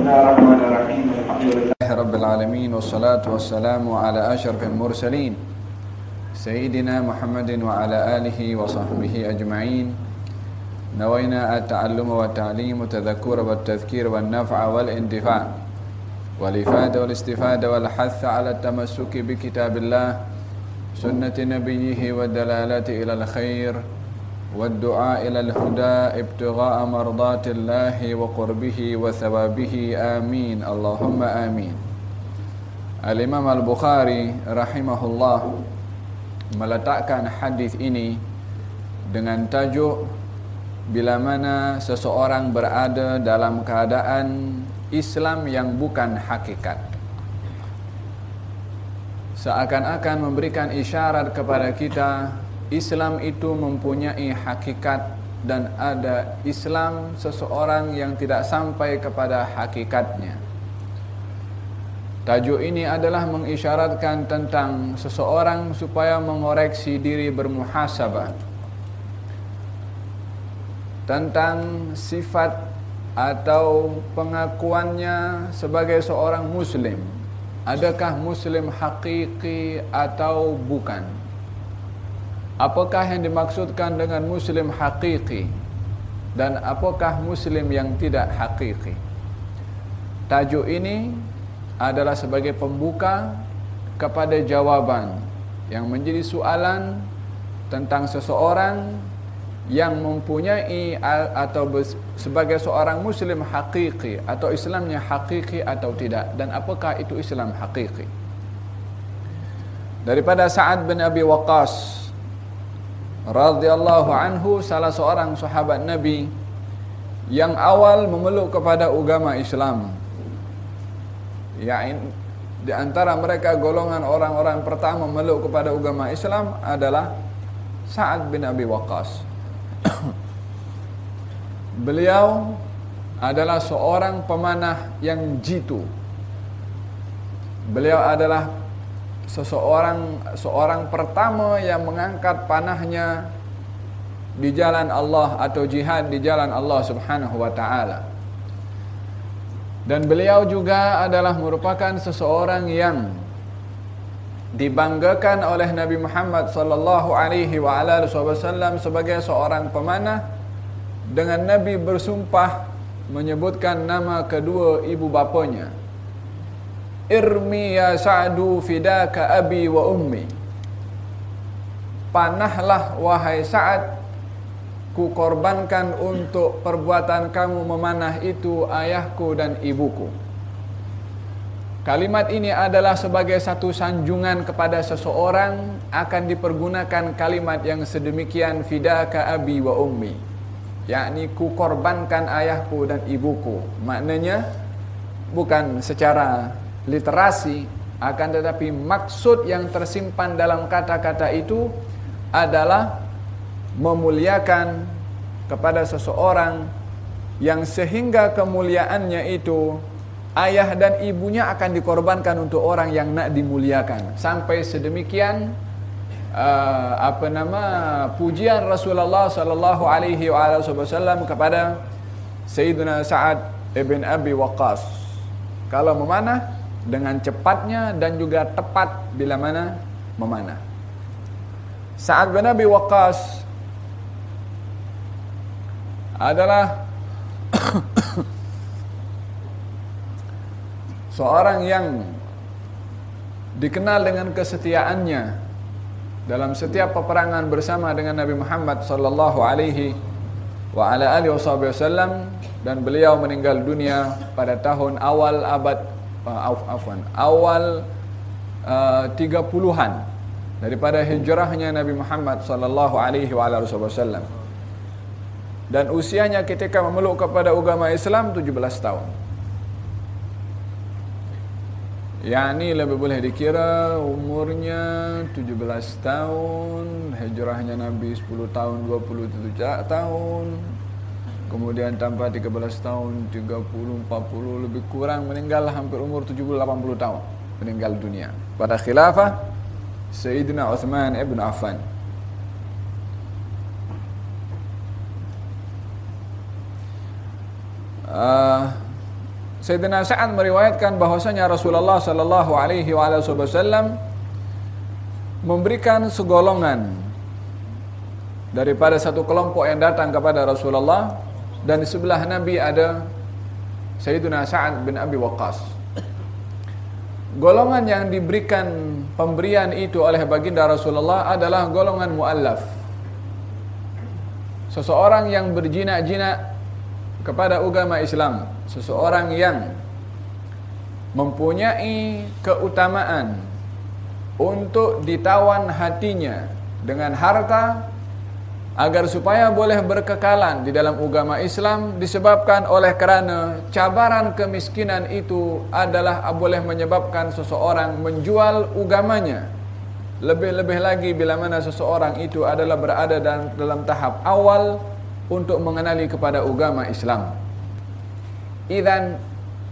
Bismillahirrahmanirrahim. Alhamdulillahi Rabbil Alamin. Wassalatu wassalamu ala ashrafil mursalin Sayyidina Muhammadin wa ala alihi wa sahbihi ajma'in. Nawaina at-ta'alluma wa ta'lim wa tadhakkura wa tadhkir wa naf'a wal intifa' wal ifada wal istifada wal hatha ala tamassuki bi kitabillah sunnati nabiyhi wa dalalati ila al-khair والدعاء إلى الهدى ابتغاء مرضات الله وقربه وثوابه آمين اللهم آمين. Al-Imam Al-Bukhari rahimahullah meletakkan hadis ini dengan tajuk bila mana seseorang berada dalam keadaan Islam yang bukan hakikat, seakan-akan memberikan isyarat kepada kita Islam itu mempunyai hakikat dan ada Islam seseorang yang tidak sampai kepada hakikatnya. Tajuk ini adalah mengisyaratkan tentang seseorang supaya mengoreksi diri, bermuhasabah tentang sifat atau pengakuannya sebagai seorang muslim. Adakah muslim hakiki atau bukan? Apakah yang dimaksudkan dengan muslim hakiki dan apakah muslim yang tidak hakiki? Tajuk ini adalah sebagai pembuka kepada jawaban yang menjadi soalan tentang seseorang yang mempunyai atau sebagai seorang muslim hakiki atau Islamnya hakiki atau tidak, dan apakah itu Islam hakiki. Daripada Sa'ad bin Abi Waqqas radhiyallahu anhu, salah seorang sahabat Nabi yang awal memeluk kepada agama Islam. Ya, di antara mereka golongan orang-orang pertama memeluk kepada agama Islam adalah Sa'ad bin Abi Waqqas. Beliau adalah seorang pemanah yang jitu. Beliau adalah seorang pertama yang mengangkat panahnya di jalan Allah atau jihad di jalan Allah Subhanahu wa taala. Dan beliau juga adalah merupakan seseorang yang dibanggakan oleh Nabi Muhammad sallallahu alaihi wasallam sebagai seorang pemanah, dengan Nabi bersumpah menyebutkan nama kedua ibu bapanya. Irmi ya Sa'du fidaka abi wa ummi. Panahlah wahai Sa'ad, ku korbankan untuk perbuatan kamu memanah itu ayahku dan ibuku. Kalimat ini adalah sebagai satu sanjungan kepada seseorang akan dipergunakan kalimat yang sedemikian, fidaka abi wa ummi, yakni ku korbankan ayahku dan ibuku. Maknanya bukan secara literasi, akan tetapi maksud yang tersimpan dalam kata-kata itu adalah memuliakan kepada seseorang yang sehingga kemuliaannya itu ayah dan ibunya akan dikorbankan untuk orang yang nak dimuliakan. Sampai sedemikian pujian Rasulullah sallallahu alaihi wasallam kepada Sayyidina Sa'ad ibn Abi Waqqas. Kalau memanah dengan cepatnya dan juga tepat bila mana memanah. Sa'ad bin Abi Waqqas adalah seorang yang dikenal dengan kesetiaannya dalam setiap peperangan bersama dengan Nabi Muhammad sallallahu alaihi wasallam, dan beliau meninggal dunia pada tahun awal 30-an daripada hijrahnya Nabi Muhammad sallallahu alaihi wasallam, dan usianya ketika memeluk kepada agama Islam 17 tahun. yakni lebih boleh dikira umurnya 17 tahun, hijrahnya Nabi 10 tahun, 27 tahun, kemudian tambah 13 tahun, 30, 40, lebih kurang meninggal hampir umur 70-80 tahun, meninggal dunia pada khilafah Sayyidina Uthman ibn Affan. Sayyidina Sa'ad meriwayatkan bahwasanya Rasulullah sallallahu alaihi wasallam memberikan segolongan daripada satu kelompok yang datang kepada Rasulullah, dan di sebelah Nabi ada Sayyidina Sa'ad bin Abi Waqqas. Golongan yang diberikan pemberian itu oleh baginda Rasulullah adalah golongan mu'allaf, seseorang yang berjinak-jinak kepada agama Islam, seseorang yang mempunyai keutamaan untuk ditawan hatinya dengan harta agar supaya boleh berkekalan di dalam agama Islam, disebabkan oleh kerana cabaran kemiskinan itu adalah boleh menyebabkan seseorang menjual agamanya. Lebih-lebih lagi bila mana seseorang itu adalah berada dalam tahap awal untuk mengenali kepada agama Islam. Idzan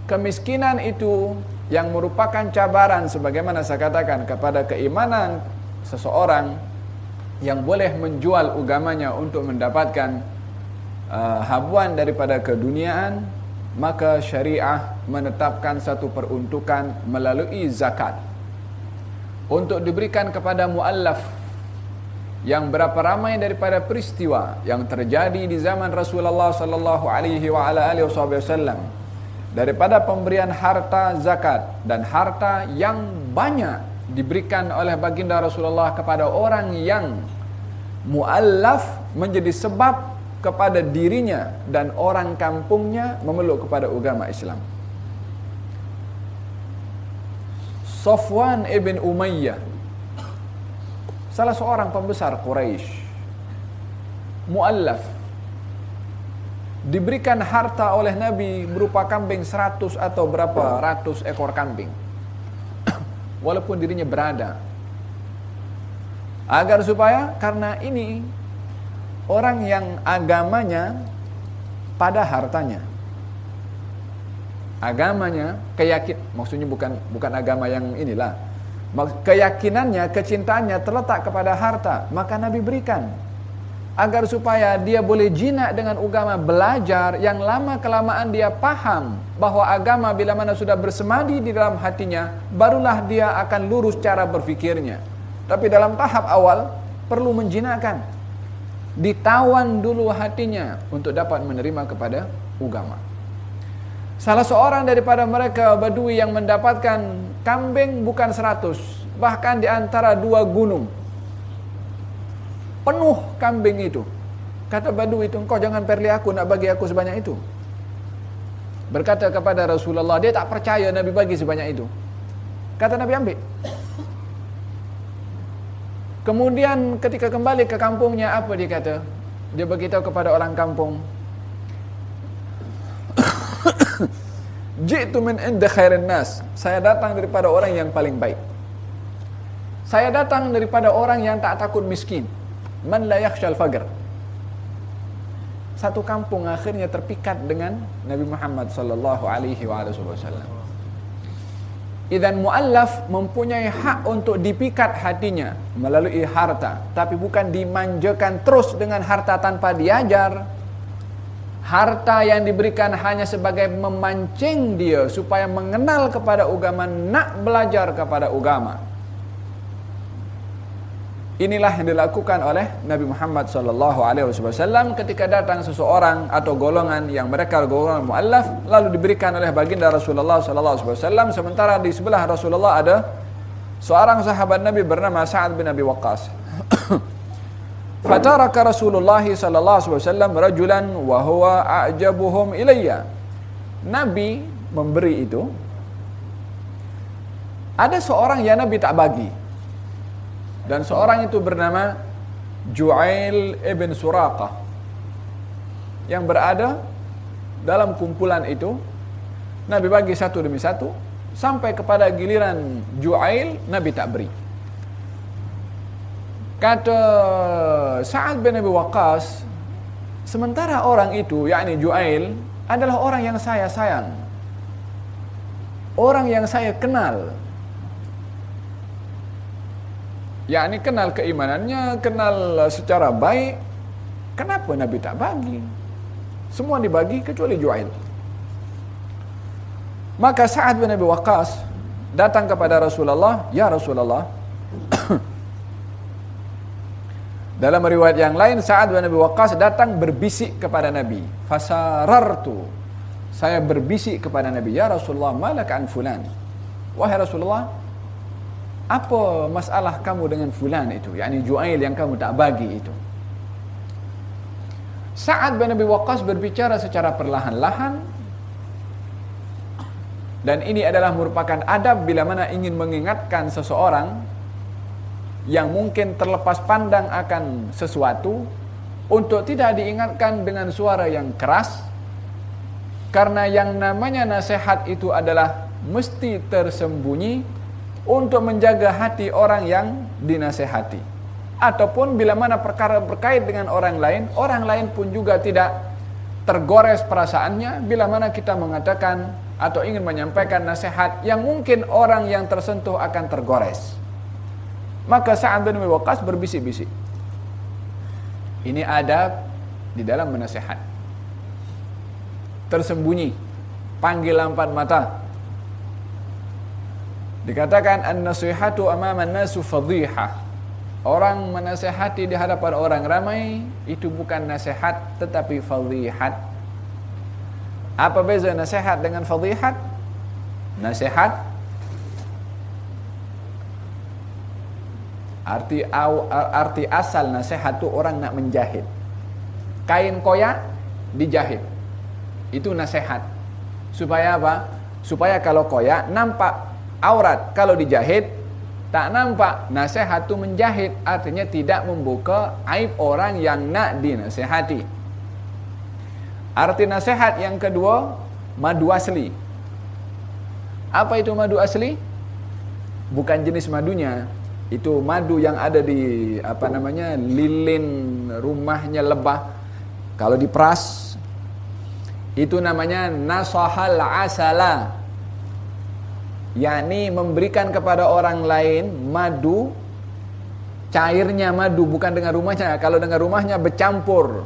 kemiskinan itu yang merupakan cabaran, sebagaimana saya katakan, kepada keimanan seseorang yang boleh menjual agamanya untuk mendapatkan habuan daripada keduniaan, maka syariah menetapkan satu peruntukan melalui zakat untuk diberikan kepada muallaf, yang berapa ramai daripada peristiwa yang terjadi di zaman Rasulullah sallallahu alaihi wasallam daripada pemberian harta zakat dan harta yang banyak diberikan oleh baginda Rasulullah kepada orang yang muallaf, menjadi sebab kepada dirinya dan orang kampungnya memeluk kepada agama Islam. Safwan ibn Umayyah, salah seorang pembesar Quraisy, muallaf, diberikan harta oleh Nabi berupa kambing 100 atau berapa ratus ekor kambing, walaupun dirinya berada, agar supaya, karena ini orang yang agamanya pada hartanya, agamanya maksudnya bukan agama yang inilah, keyakinannya, kecintaannya terletak kepada harta, maka Nabi berikan agar supaya dia boleh jinak dengan agama, belajar, yang lama kelamaan dia paham bahwa agama bila mana sudah bersemadi di dalam hatinya, barulah dia akan lurus cara berfikirnya. Tapi dalam tahap awal perlu menjinakkan, ditawan dulu hatinya untuk dapat menerima kepada agama. Salah seorang daripada mereka Badui yang mendapatkan kambing bukan 100, bahkan di antara 2 gunung penuh kambing itu. Kata Badui itu, engkau jangan perli aku, nak bagi aku sebanyak itu. Berkata kepada Rasulullah, dia tak percaya Nabi bagi sebanyak itu. Kata Nabi, ambil. Kemudian ketika kembali ke kampungnya, apa dia kata? Dia beritahu kepada orang kampung, ji'tu min inda khairin nas, saya datang daripada orang yang paling baik. Saya datang daripada orang yang tak takut miskin. Man la yakhshal faqr. Satu kampung akhirnya terpikat dengan Nabi Muhammad sallallahu alaihi wasallam. Idzan muallaf mempunyai hak untuk dipikat hatinya melalui harta, tapi bukan dimanjakan terus dengan harta tanpa diajar. Harta yang diberikan hanya sebagai memancing dia supaya mengenal kepada agama, nak belajar kepada agama. Inilah yang dilakukan oleh Nabi Muhammad SAW ketika datang seseorang atau golongan yang mereka golongan muallaf, lalu diberikan oleh baginda Rasulullah SAW. Sementara di sebelah Rasulullah ada seorang sahabat Nabi bernama Sa'ad bin Abi Waqqas. Fataraka Rasulullah sallallahu alaihi wasallam rajulan wa huwa a'jabuhum ilayya. Nabi memberi itu, ada seorang yang Nabi tak bagi, dan seorang itu bernama Ju'ail ibn Suraqah, yang berada dalam kumpulan itu. Nabi bagi satu demi satu, sampai kepada giliran Ju'ail, Nabi tak beri. Kata Sa'ad bin Abi Waqqas, sementara orang itu, yakni Ju'ail, adalah orang yang saya sayang, orang yang saya kenal, yakni kenal keimanannya, kenal secara baik. Kenapa Nabi tak bagi? Semua dibagi kecuali Ju'ail. Maka Sa'ad bin Abi Waqqas datang kepada Rasulullah, "Ya Rasulullah." Dalam riwayat yang lain, Sa'ad bin Abi Waqqas datang berbisik kepada Nabi. Fasarartu. Saya berbisik kepada Nabi, "Ya Rasulullah, malaka an fulan." Wahai Rasulullah, apa masalah kamu dengan fulan itu? yakni Ju'ail yang kamu tak bagi itu. Sa'ad bin Abi Waqqas berbicara secara perlahan-lahan, dan ini adalah merupakan adab bila mana ingin mengingatkan seseorang yang mungkin terlepas pandang akan sesuatu, untuk tidak diingatkan dengan suara yang keras, karena yang namanya nasihat itu adalah mesti tersembunyi untuk menjaga hati orang yang dinasehati. Ataupun bila mana perkara berkait dengan orang lain pun juga tidak tergores perasaannya bila mana kita mengatakan atau ingin menyampaikan nasihat yang mungkin orang yang tersentuh akan tergores. Maka Sa'ad bin Abi Waqqas berbisik-bisik. Ini adab di dalam menasihat. Tersembunyi, panggil empat mata. Dikatakan an-nasihatu amaman nasu fadhihah. Orang menasihati di hadapan orang ramai itu bukan nasihat tetapi fadhihat. Apa beza nasihat dengan fadhihat? Nasihat Arti asal nasihat itu orang nak menjahit. Kain koyak dijahit. Itu nasihat. Supaya apa? Supaya kalau koyak nampak aurat. Kalau dijahit tak nampak. Nasihat itu menjahit. Artinya tidak membuka aib orang yang nak dinasihati. Arti nasihat yang kedua, madu asli. Apa itu madu asli? Bukan jenis madunya. Itu madu yang ada di lilin rumahnya lebah. Kalau diperas itu namanya nasahal asala, yakni memberikan kepada orang lain madu, cairnya madu, bukan dengan rumahnya. Kalau dengan rumahnya bercampur,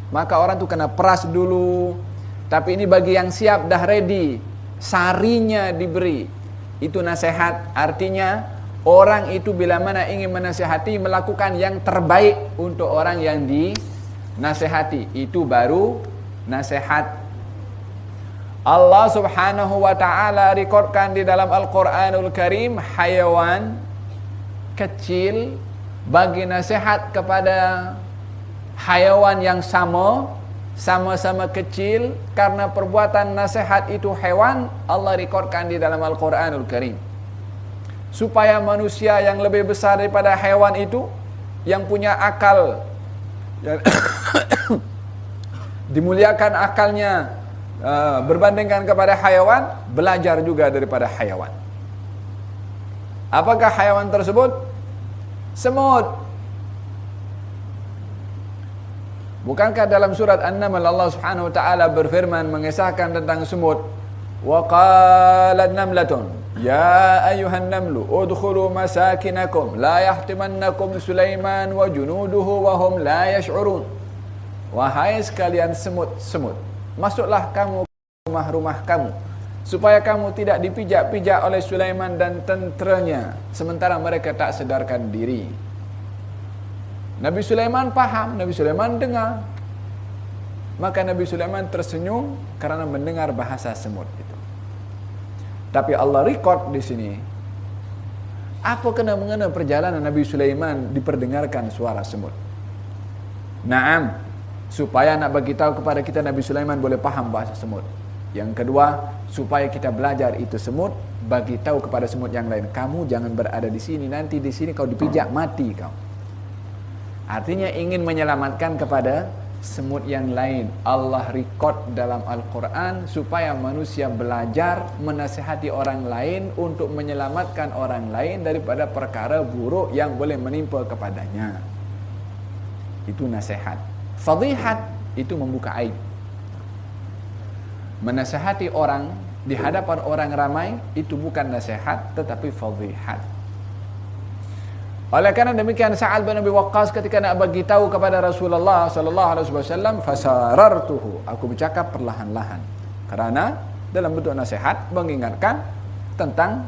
maka orang tu kena peras dulu. Tapi ini bagi yang siap dah ready, sarinya diberi. Itu nasihat. Artinya orang itu bila mana ingin menasihati melakukan yang terbaik untuk orang yang dinasihati. Itu baru nasihat. Allah Subhanahu wa ta'ala rekodkan di dalam Al-Quranul Karim, hayawan kecil bagi nasihat kepada hayawan yang sama-sama kecil, karena perbuatan nasihat itu hewan, Allah rekodkan di dalam Al-Quranul Karim. Supaya manusia yang lebih besar daripada haiwan itu, yang punya akal, yang dimuliakan akalnya berbandingkan kepada haiwan, belajar juga daripada haiwan. Apakah haiwan tersebut? Semut. Bukankah dalam surat An-Naml Allah Subhanahu wa taala berfirman mengisahkan tentang semut? Wa qalat namlatun ya ayuhan namlu udkhulu masakinakum la yahtimannakum Sulaiman wa junuduhu wa hum la yash'urun. Wahai sekalian semut-semut, masuklah kamu ke rumah-rumah kamu, supaya kamu tidak dipijak-pijak oleh Sulaiman dan tenteranya sementara mereka tak sedarkan diri. Nabi Sulaiman faham, Nabi Sulaiman dengar. Maka Nabi Sulaiman tersenyum karena mendengar bahasa semut itu. Tapi Allah record di sini. Apa kena-mengena perjalanan Nabi Sulaiman diperdengarkan suara semut? Naam, supaya nak bagi tahu kepada kita Nabi Sulaiman boleh faham bahasa semut. Yang kedua, supaya kita belajar itu semut, bagi tahu kepada semut yang lain, kamu jangan berada di sini, nanti di sini kau dipijak mati kau. Artinya ingin menyelamatkan kepada semut yang lain. Allah record dalam Al-Quran supaya manusia belajar menasihati orang lain untuk menyelamatkan orang lain daripada perkara buruk yang boleh menimpa kepadanya. Itu nasihat. Fadhihat itu membuka aib. Menasihati orang di hadapan orang ramai itu bukan nasihat tetapi fadhihat. Oleh kerana demikian Sa'ad bin Abi Waqqas ketika nak bagi tahu kepada Rasulullah sallallahu alaihi wasallam, fasarartuhu, aku bercakap perlahan-lahan. Kerana dalam bentuk nasihat mengingatkan tentang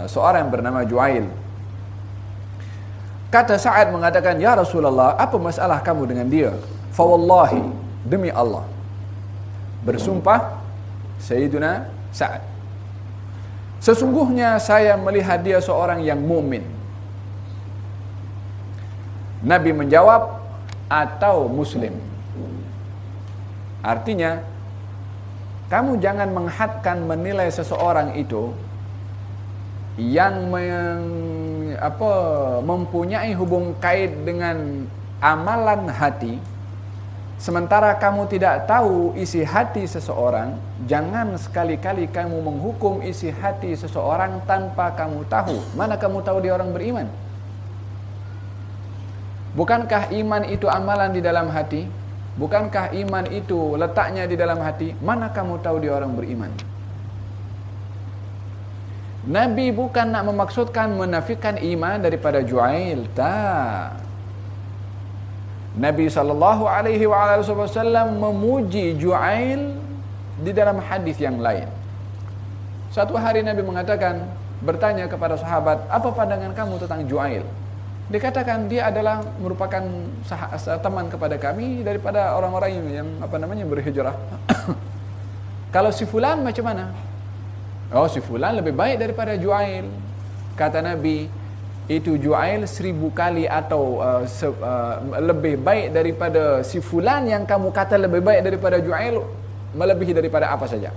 seorang yang bernama Ju'ail. Kata Sa'ad mengatakan, "Ya Rasulullah, apa masalah kamu dengan dia?" "Fa wallahi, demi Allah." Bersumpah Sayyiduna Sa'ad, "Sesungguhnya saya melihat dia seorang yang mukmin." Nabi menjawab, "Atau muslim." Artinya, kamu jangan menghadkan menilai seseorang itu yang mempunyai hubung kait dengan amalan hati, sementara kamu tidak tahu isi hati seseorang. Jangan sekali-kali kamu menghukum isi hati seseorang tanpa kamu tahu. Mana kamu tahu dia orang beriman? Bukankah iman itu amalan di dalam hati? Bukankah iman itu letaknya di dalam hati? Mana kamu tahu dia orang beriman? Nabi bukan nak memaksudkan menafikan iman daripada Ju'ail, tak. Nabi SAW memuji Ju'ail di dalam hadis yang lain. Satu hari Nabi mengatakan, bertanya kepada sahabat, "Apa pandangan kamu tentang Ju'ail?" Dikatakan dia adalah merupakan teman kepada kami daripada orang-orang yang berhijrah. Kalau si fulan macam mana? "Oh, si fulan lebih baik daripada Ju'ail." Kata Nabi, itu Ju'ail 1000 kali atau lebih baik daripada si fulan yang kamu kata lebih baik daripada Ju'ail, melebihi daripada apa saja.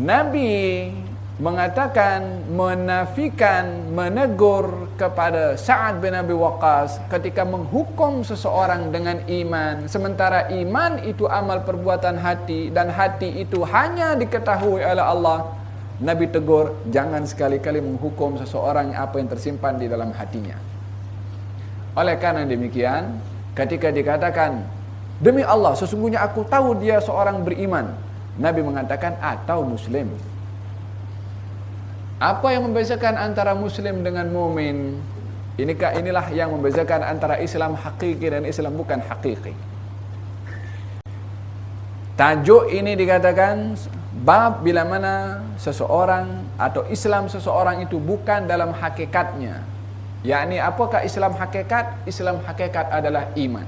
Nabi mengatakan, menafikan, menegur kepada Sa'ad bin Abi Waqqas ketika menghukum seseorang dengan iman, sementara iman itu amal perbuatan hati dan hati itu hanya diketahui oleh Allah. Nabi tegur, jangan sekali-kali menghukum seseorang apa yang tersimpan di dalam hatinya. Oleh karena demikian, ketika dikatakan, "Demi Allah, sesungguhnya aku tahu dia seorang beriman," Nabi mengatakan, "atau muslim." Apa yang membezakan antara muslim dengan mumin? Inilah yang membezakan antara Islam hakiki dan Islam bukan hakiki. Tajuk ini dikatakan bab bila mana seseorang atau Islam seseorang itu bukan dalam hakikatnya. Yakni apakah Islam hakikat? Islam hakikat adalah iman.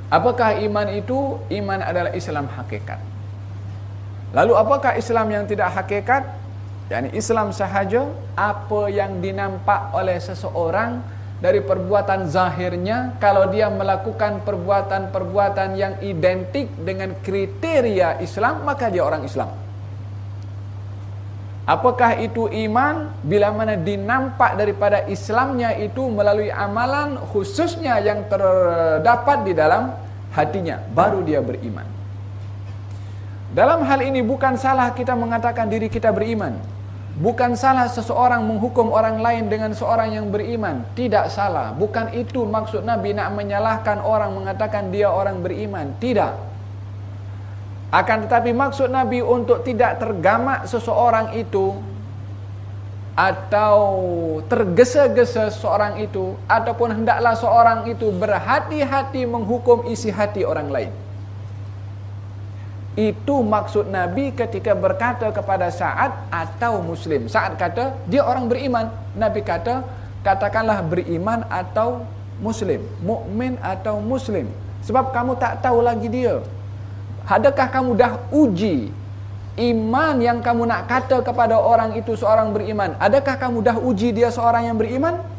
Apakah iman itu? Iman adalah Islam hakikat. Lalu apakah Islam yang tidak hakikat? Yani Islam sahaja apa yang dinampak oleh seseorang dari perbuatan zahirnya, kalau dia melakukan perbuatan-perbuatan yang identik dengan kriteria Islam, maka dia orang Islam. Apakah itu iman? Bila mana dinampak daripada Islamnya itu melalui amalan khususnya yang terdapat di dalam hatinya, baru dia beriman. Dalam hal ini bukan salah kita mengatakan diri kita beriman. Bukan salah seseorang menghukum orang lain dengan seorang yang beriman. Tidak salah. Bukan itu maksud Nabi nak menyalahkan orang mengatakan dia orang beriman. Tidak. Akan tetapi maksud Nabi untuk tidak tergamak seseorang itu atau tergesa-gesa seorang itu, ataupun hendaklah seorang itu berhati-hati menghukum isi hati orang lain. Itu maksud Nabi ketika berkata kepada Sa'ad atau muslim. Sa'ad kata dia orang beriman. Nabi kata katakanlah beriman atau muslim, mukmin atau muslim. Sebab kamu tak tahu lagi dia. Adakah kamu dah uji iman yang kamu nak kata kepada orang itu seorang beriman? Adakah kamu dah uji dia seorang yang beriman?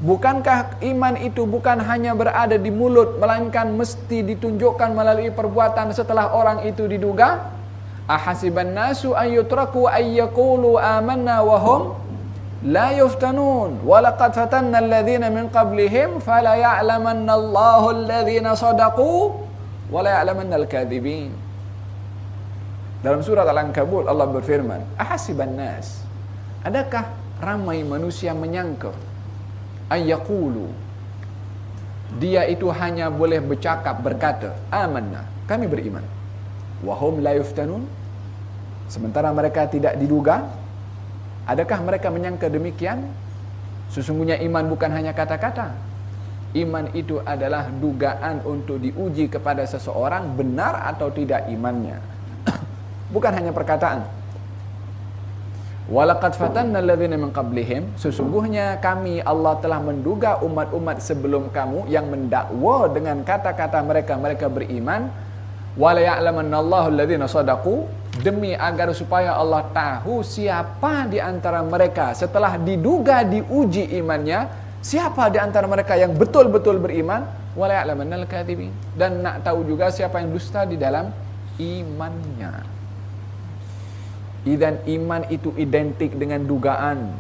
Bukankah iman itu bukan hanya berada di mulut, melainkan mesti ditunjukkan melalui perbuatan setelah orang itu diduga? Ahasiban nasu an yutraku ay yaqulu amanna wa hum la yuftanun wa laqad fatanna alladhina min qablihim fala ya'lamanna Allahu alladhina sadaqu wa la ya'lamanna al-kadhibin. Dalam surat Al-Ankabut Allah berfirman, ahasiban nas, adakah ramai manusia menyangka ayyaqulu, dia itu hanya boleh bercakap, berkata amanna, kami beriman, wahum la yuftanun, sementara mereka tidak diduga. Adakah mereka menyangka demikian? Sesungguhnya iman bukan hanya kata-kata. Iman itu adalah dugaan untuk diuji kepada seseorang benar atau tidak imannya. Bukan hanya perkataan. Walaqad fatanna alladhina min qablihim, sesungguhnya kami Allah telah menduga umat-umat sebelum kamu yang mendakwa dengan kata-kata mereka beriman. Wala ya'lamannallahu alladhina sadaqu, demi agar supaya Allah tahu siapa di antara mereka setelah diduga diuji imannya, siapa di antara mereka yang betul-betul beriman. Wala ya'lamannal kadhibin, dan nak tahu juga siapa yang dusta di dalam imannya. Idzan iman itu identik dengan dugaan.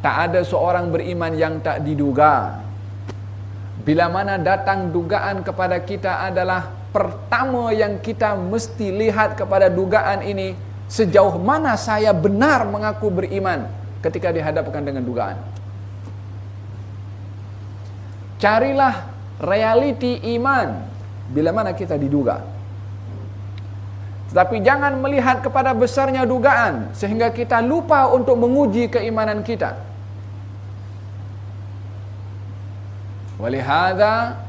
Tak ada seorang beriman yang tak diduga. Bila mana datang dugaan kepada kita adalah pertama yang kita mesti lihat kepada dugaan ini, sejauh mana saya benar mengaku beriman ketika dihadapkan dengan dugaan. Carilah realiti iman bila mana kita diduga. Tetapi jangan melihat kepada besarnya dugaan sehingga kita lupa untuk menguji keimanan kita. Walihada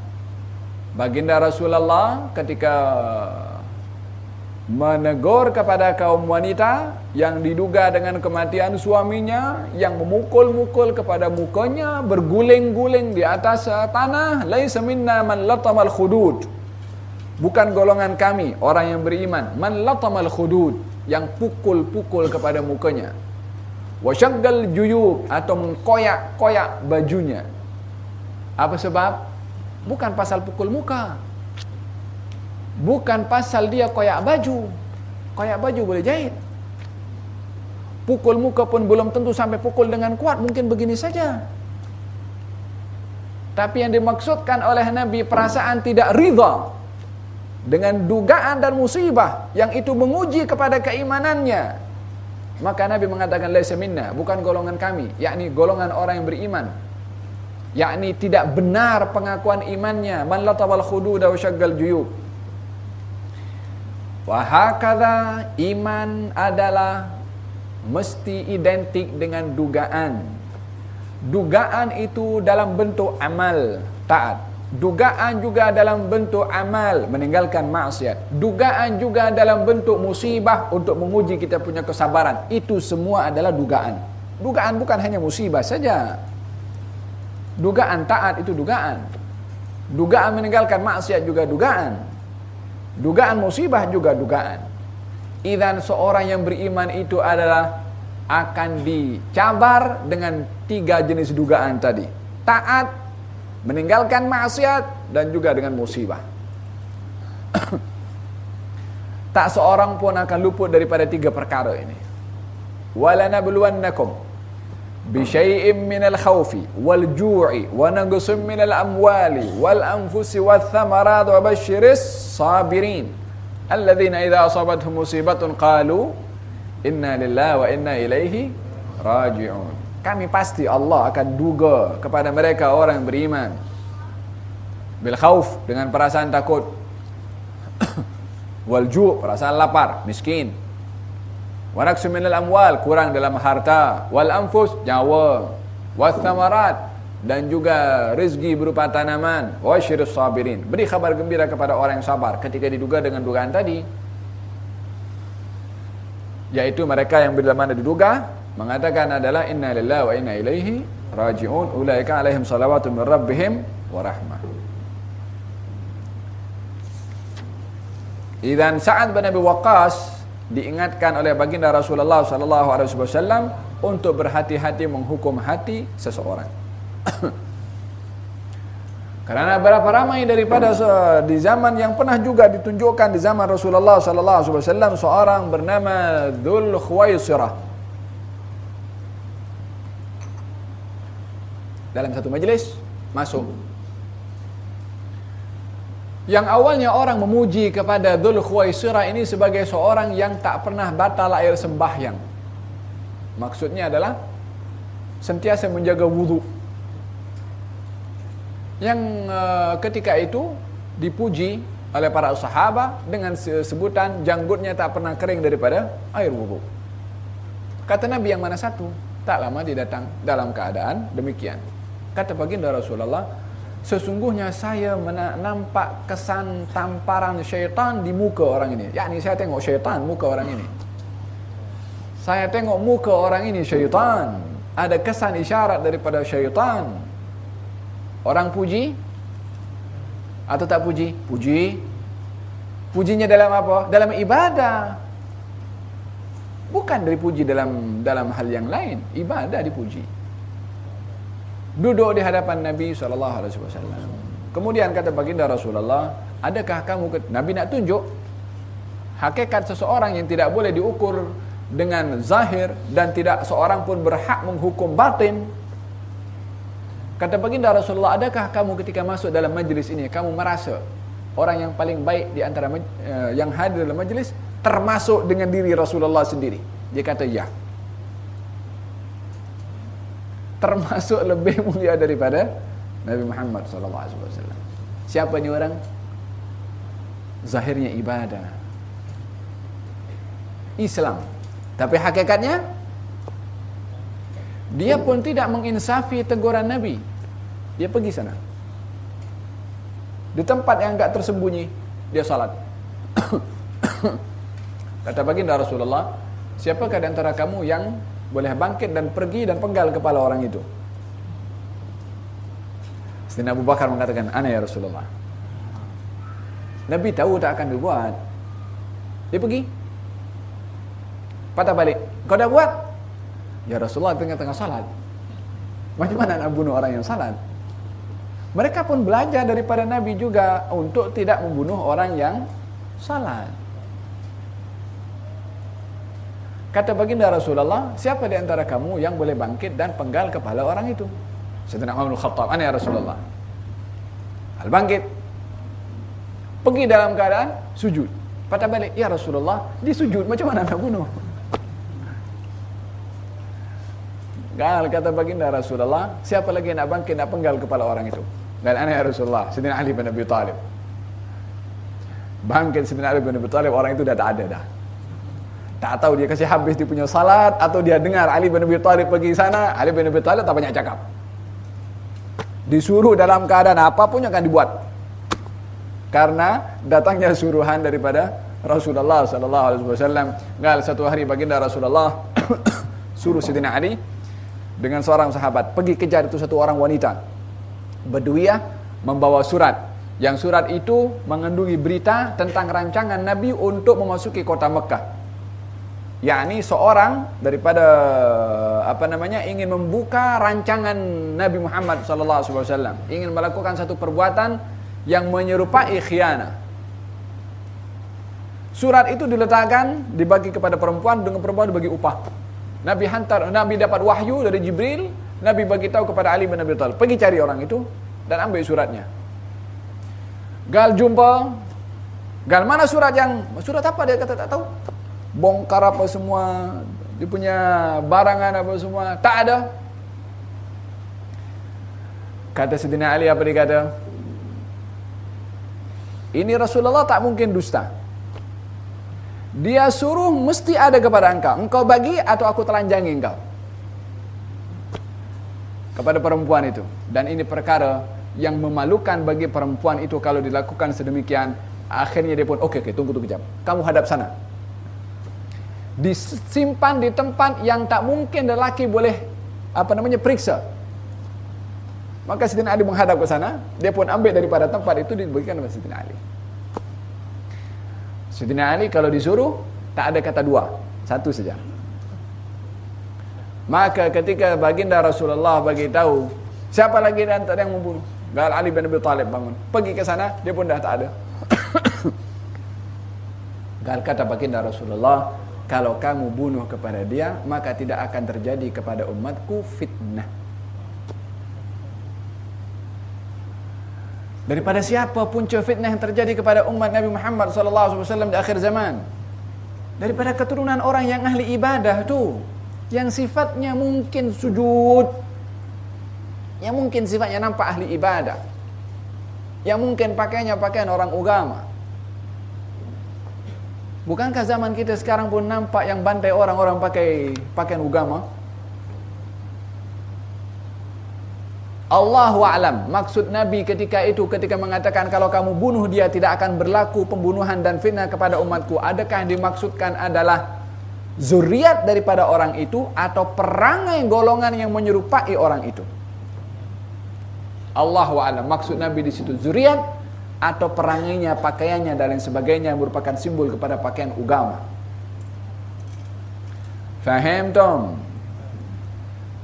baginda Rasulullah ketika menegur kepada kaum wanita yang diduga dengan kematian suaminya, yang memukul-mukul kepada mukanya, berguling-guling di atas tanah, laisa minna man latamal khudud, bukan golongan kami orang yang beriman, man latamal khudud, yang pukul-pukul kepada mukanya, wasyaggal juyub, atau mengkoyak-koyak bajunya. Apa sebab? Bukan pasal pukul muka, bukan pasal dia koyak baju. Koyak baju boleh jahit. Pukul muka pun belum tentu sampai pukul dengan kuat, mungkin begini saja. Tapi yang dimaksudkan oleh Nabi perasaan tidak ridha dengan dugaan dan musibah yang itu menguji kepada keimanannya, maka Nabi mengatakan laisa minna, bukan golongan kami, yakni golongan orang yang beriman, yakni tidak benar pengakuan imannya. Man latawal khududa wa syaggal juyub. Wa hakadha, iman adalah mesti identik dengan dugaan. Dugaan itu dalam bentuk amal, taat. Dugaan juga dalam bentuk amal, meninggalkan maksiat. Dugaan juga dalam bentuk musibah untuk menguji kita punya kesabaran. Itu semua adalah dugaan. Dugaan bukan hanya musibah saja. Dugaan taat itu dugaan. Dugaan meninggalkan maksiat juga dugaan. Dugaan musibah juga dugaan. Idzan seorang yang beriman itu adalah akan dicabar dengan 3 jenis dugaan tadi. Taat, meninggalkan maksiat, dan juga dengan musibah. Tak seorang pun akan luput daripada 3 perkara ini. Walanabluwannakum bisyai'im minal khawfi wal ju'i wa naqsim minal amwali wal anfusi wath thamarat wa basyiris sabirin alladzina idza asabatuhum musibatun qalu inna lillahi wa inna ilaihi raji'un. Kami pasti Allah akan duga kepada mereka orang yang beriman bil khauf, dengan perasaan takut, wal ju', perasaan lapar, miskin, wa naqsim minal amwal, kurang dalam harta, wal anfus, nyawa, wath thamarat, dan juga rezeki berupa tanaman, wa syirus sabirin, beri kabar gembira kepada orang yang sabar ketika diduga dengan dugaan tadi, yaitu mereka yang bila mana diduga mengatakan adalah inna lillahi wa inna ilaihi raji'un ulaika alaihim salawatu min rabbihim wa rahmah. Idzan Sa'ad bin Abi Waqqas diingatkan oleh baginda Rasulullah sallallahu alaihi wasallam untuk berhati-hati menghukum hati seseorang. Karena berapa ramai daripada di zaman yang pernah juga ditunjukkan di zaman Rasulullah sallallahu alaihi wasallam seorang bernama Dzul Khuwaisirah. Dalam satu majelis masuk, yang awalnya orang memuji kepada Dzul Khuwaisirah ini sebagai seorang yang tak pernah batal air sembahyang. Maksudnya adalah sentiasa menjaga wudu. Yang ketika itu dipuji oleh para sahabat dengan sebutan janggutnya tak pernah kering daripada air wudu. Kata Nabi, yang mana satu? Tak lama dia datang dalam keadaan demikian. Kata baginda Rasulullah, sesungguhnya saya nampak kesan tamparan syaitan di muka orang ini. Yakni saya tengok syaitan muka orang ini. Saya tengok muka orang ini syaitan. Ada kesan isyarat daripada syaitan. Orang puji atau tak puji? Puji. Pujinya dalam apa? Dalam ibadah. Bukan dipuji dalam hal yang lain. Ibadah dipuji. Duduk di hadapan Nabi SAW. Kemudian kata baginda Rasulullah, adakah kamu, Nabi nak tunjuk hakikat seseorang yang tidak boleh diukur dengan zahir dan tidak seorang pun berhak menghukum batin. Kata baginda Rasulullah, adakah kamu ketika masuk dalam majlis ini, kamu merasa orang yang paling baik di antara yang hadir dalam majlis termasuk dengan diri Rasulullah sendiri? Dia kata ya. Termasuk lebih mulia daripada Nabi Muhammad SAW. Siapa ni orang? Zahirnya ibadah, Islam, tapi hakikatnya dia pun tidak menginsafi teguran Nabi. Dia pergi sana, di tempat yang agak tersembunyi, dia salat. Kata baginda Rasulullah, siapakah di antara kamu yang boleh bangkit dan pergi dan penggal kepala orang itu? Sayyidina Abu Bakar mengatakan, ana ya Rasulullah. Nabi tahu tak akan dibuat. Dia pergi, patah balik. Kau dah buat? Ya Rasulullah, tengah-tengah salat. Macam mana nak bunuh orang yang salat? Mereka pun belajar daripada Nabi juga untuk tidak membunuh orang yang salat. Kata baginda Rasulullah, siapa di antara kamu yang boleh bangkit dan penggal kepala orang itu? Sayyidina Umar bin Khattab, ana ya Rasulullah. Al bangkit, pergi dalam keadaan sujud. Patah balik, ya Rasulullah, dia sujud, macam mana nak bunuh? Gal kata baginda Rasulullah, siapa lagi nak bangkit nak penggal kepala orang itu? Gal ana ya Rasulullah, Sayyidina Ali bin Abi Thalib. Bangkit Sayyidina Ali bin Abi Thalib, orang itu dah tak ada dah. Tak tahu dia kasih habis dia punya salat atau dia dengar Ali bin Abi Thalib pergi sana. Ali bin Abi Thalib tak banyak cakap. Disuruh dalam keadaan apapun yang akan dibuat. Karena datangnya suruhan daripada Rasulullah sallallahu alaihi wasallam. Gal satu hari baginda Rasulullah suruh Sayyidina Ali dengan seorang sahabat pergi kejar itu satu orang wanita Badawiyah membawa surat. Yang surat itu mengandungi berita tentang rancangan Nabi untuk memasuki kota Mekah. Yakni seorang daripada ingin membuka rancangan Nabi Muhammad SAW, ingin melakukan satu perbuatan yang menyerupai khianah. Surat itu diletakkan, dibagi kepada perempuan, dengan perempuan dibagi upah. Nabi dapat wahyu dari Jibril, Nabi bagi tahu kepada Ali bin Abi Thalib, pergi cari orang itu dan ambil suratnya. Gal jumpa, gal mana surat apa, dia kata tak tahu. Bongkar apa semua, dia punya barangan apa semua, tak ada. Kata Sayyidina Ali, apa dia kata? Ini Rasulullah tak mungkin dusta. Dia suruh mesti ada kepada engkau. Engkau bagi atau aku telanjangi engkau. Kepada perempuan itu. Dan ini perkara yang memalukan bagi perempuan itu kalau dilakukan sedemikian. Akhirnya dia pun, oke, tunggu kejap. Kamu hadap sana. Disimpan di tempat yang tak mungkin lelaki boleh periksa. Maka Sayyidina Ali menghadap ke sana, dia pun ambil daripada tempat itu diberikan kepada Sayyidina Ali. Sayyidina Ali kalau disuruh tak ada kata dua, satu saja. Maka ketika baginda Rasulullah bagi tahu siapa lagi di antara yang membunuh, Gal Ali bin Abi Thalib bangun, pergi ke sana, dia pun dah tak ada. Gal kata baginda Rasulullah, kalau kamu bunuh kepada dia, maka tidak akan terjadi kepada umatku fitnah. Daripada siapa punca fitnah yang terjadi kepada umat Nabi Muhammad SAW di akhir zaman? Daripada keturunan orang yang ahli ibadah tu, yang sifatnya mungkin sujud, yang mungkin sifatnya nampak ahli ibadah, yang mungkin pakaiannya pakaian orang agama. Bukankah zaman kita sekarang pun nampak yang bantai orang-orang pakai pakaian agama? Allahu a'lam. Maksud Nabi ketika itu, ketika mengatakan kalau kamu bunuh dia tidak akan berlaku pembunuhan dan fitnah kepada umatku, adakah yang dimaksudkan adalah zuriat daripada orang itu atau perangai golongan yang menyerupai orang itu? Allahu a'lam. Maksud Nabi di situ zuriat atau perangainya, pakaiannya dan lain sebagainya yang merupakan simbol kepada pakaian agama. Faham tom?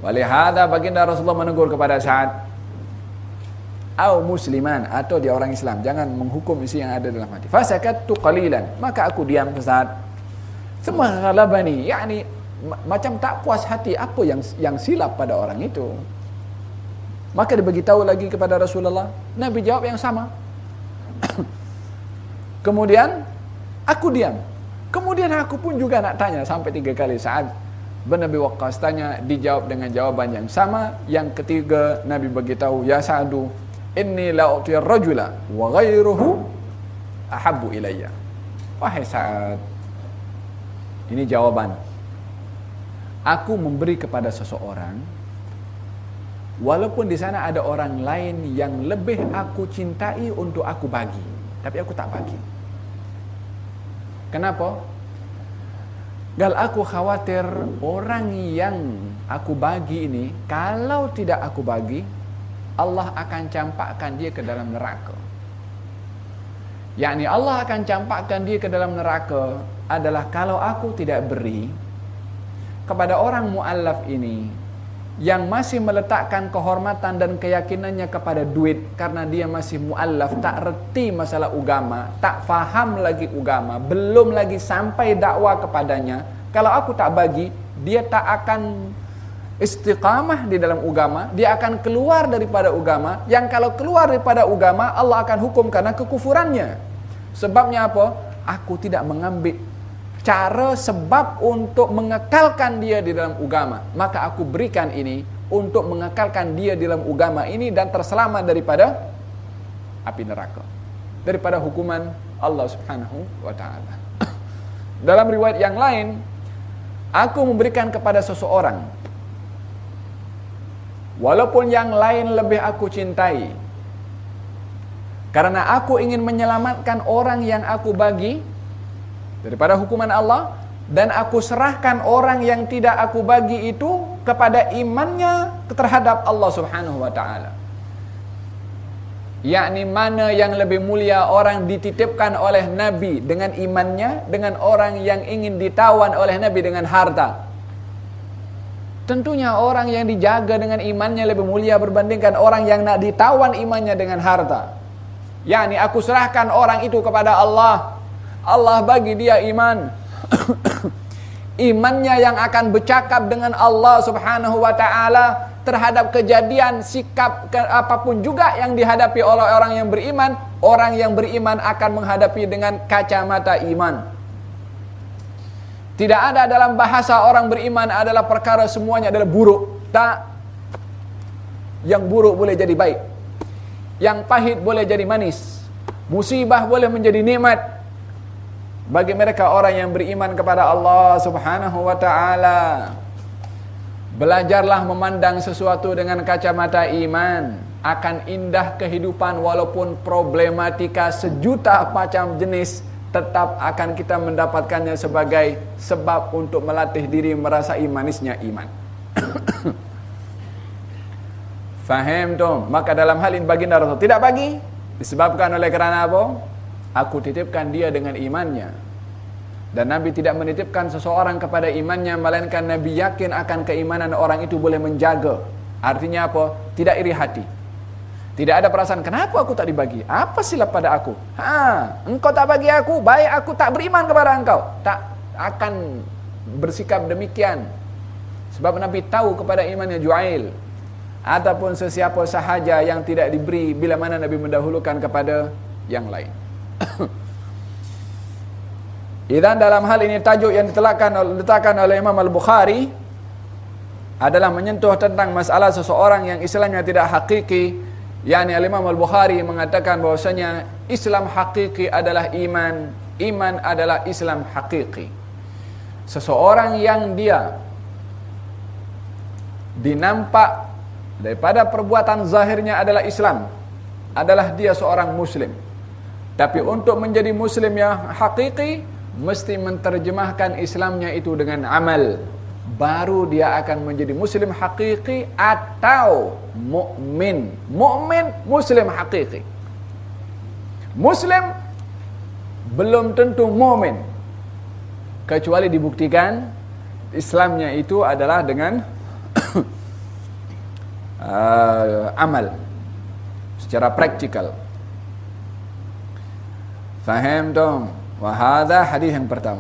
Walihada baginda Rasulullah menegur kepada Sa'ad, au musliman, atau dia orang Islam, jangan menghukum isi yang ada dalam hati. Fasakattu qalilan, maka aku diam sesaat. Thumma ghalabani, yakni macam tak puas hati apa yang silap pada orang itu. Maka dia beritahu lagi kepada Rasulullah. Nabi jawab yang sama. Kemudian aku diam. Kemudian aku pun juga nak tanya sampai 3 kali. Sa'ad bin Abi Waqqas tanya, dijawab dengan jawaban yang sama. Yang ketiga Nabi beritahu, ya Sa'adu, inni la u'tiyar rajula wa ghairuhu ahabbu ilayya. Wahai Sa'ad, ini jawaban. Aku memberi kepada seseorang walaupun di sana ada orang lain yang lebih aku cintai untuk aku bagi, tapi aku tak bagi. Kenapa? Gal aku khawatir orang yang aku bagi ini, kalau tidak aku bagi, Allah akan campakkan dia ke dalam neraka. Yakni Allah akan campakkan dia ke dalam neraka adalah kalau aku tidak beri kepada orang mu'allaf ini yang masih meletakkan kehormatan dan keyakinannya kepada duit karena dia masih mu'allaf, tak reti masalah agama, tak faham lagi agama, belum lagi sampai dakwah kepadanya. Kalau aku tak bagi, dia tak akan istiqamah di dalam agama, dia akan keluar daripada agama, yang kalau keluar daripada agama Allah akan hukum karena kekufurannya. Sebabnya apa? Aku tidak mengambil cara sebab untuk mengekalkan dia di dalam agama, maka aku berikan ini untuk mengekalkan dia di dalam agama ini dan terselamat daripada api neraka, daripada hukuman Allah Subhanahu wa ta'ala. Dalam riwayat yang lain, aku memberikan kepada seseorang walaupun yang lain lebih aku cintai, karena aku ingin menyelamatkan orang yang aku bagi daripada hukuman Allah, dan aku serahkan orang yang tidak aku bagi itu kepada imannya terhadap Allah Subhanahu wa ta'ala. Yakni mana yang lebih mulia, orang dititipkan oleh Nabi dengan imannya dengan orang yang ingin ditawan oleh Nabi dengan harta? Tentunya orang yang dijaga dengan imannya lebih mulia berbandingkan orang yang nak ditawan imannya dengan harta. Yakni aku serahkan orang itu kepada Allah, Allah bagi dia iman. Imannya yang akan bercakap dengan Allah Subhanahu wa ta'ala terhadap kejadian, sikap apapun juga yang dihadapi oleh orang yang beriman. Orang yang beriman akan menghadapi dengan kacamata iman. Tidak ada dalam bahasa orang beriman adalah perkara semuanya adalah buruk. Tak. Yang buruk boleh jadi baik, yang pahit boleh jadi manis, musibah boleh menjadi nikmat bagi mereka orang yang beriman kepada Allah Subhanahu wa ta'ala. Belajarlah memandang sesuatu dengan kacamata iman. Akan indah kehidupan walaupun problematika sejuta macam jenis, tetap akan kita mendapatkannya sebagai sebab untuk melatih diri merasai manisnya iman. Faham tu? Maka dalam hal ini baginda Rasul tidak bagi disebabkan oleh kerana apa? Aku titipkan dia dengan imannya. Dan Nabi tidak menitipkan seseorang kepada imannya, melainkan Nabi yakin akan keimanan orang itu boleh menjaga. Artinya apa? Tidak iri hati. Tidak ada perasaan, kenapa aku tak dibagi? Apa silap pada aku? Engkau tak bagi aku, baik aku tak beriman kepada engkau. Tak akan bersikap demikian. Sebab Nabi tahu kepada imannya Ju'ail ataupun sesiapa sahaja yang tidak diberi, bila mana Nabi mendahulukan kepada yang lain. Dan dalam hal ini tajuk yang diletakkan oleh Imam Al-Bukhari adalah menyentuh tentang masalah seseorang yang Islamnya tidak hakiki. Yani Imam Al-Bukhari mengatakan bahwasanya Islam hakiki adalah iman, iman adalah Islam hakiki. Seseorang yang dia dinampak Daripada perbuatan zahirnya adalah Islam, adalah dia seorang muslim. Tapi untuk menjadi muslim yang hakiki, mesti menterjemahkan Islamnya itu dengan amal. Baru dia akan menjadi muslim hakiki atau mukmin. Mukmin, muslim hakiki. Muslim belum tentu mukmin, kecuali dibuktikan Islamnya itu adalah dengan amal secara praktikal. Faham dong? Wahada hadis yang pertama.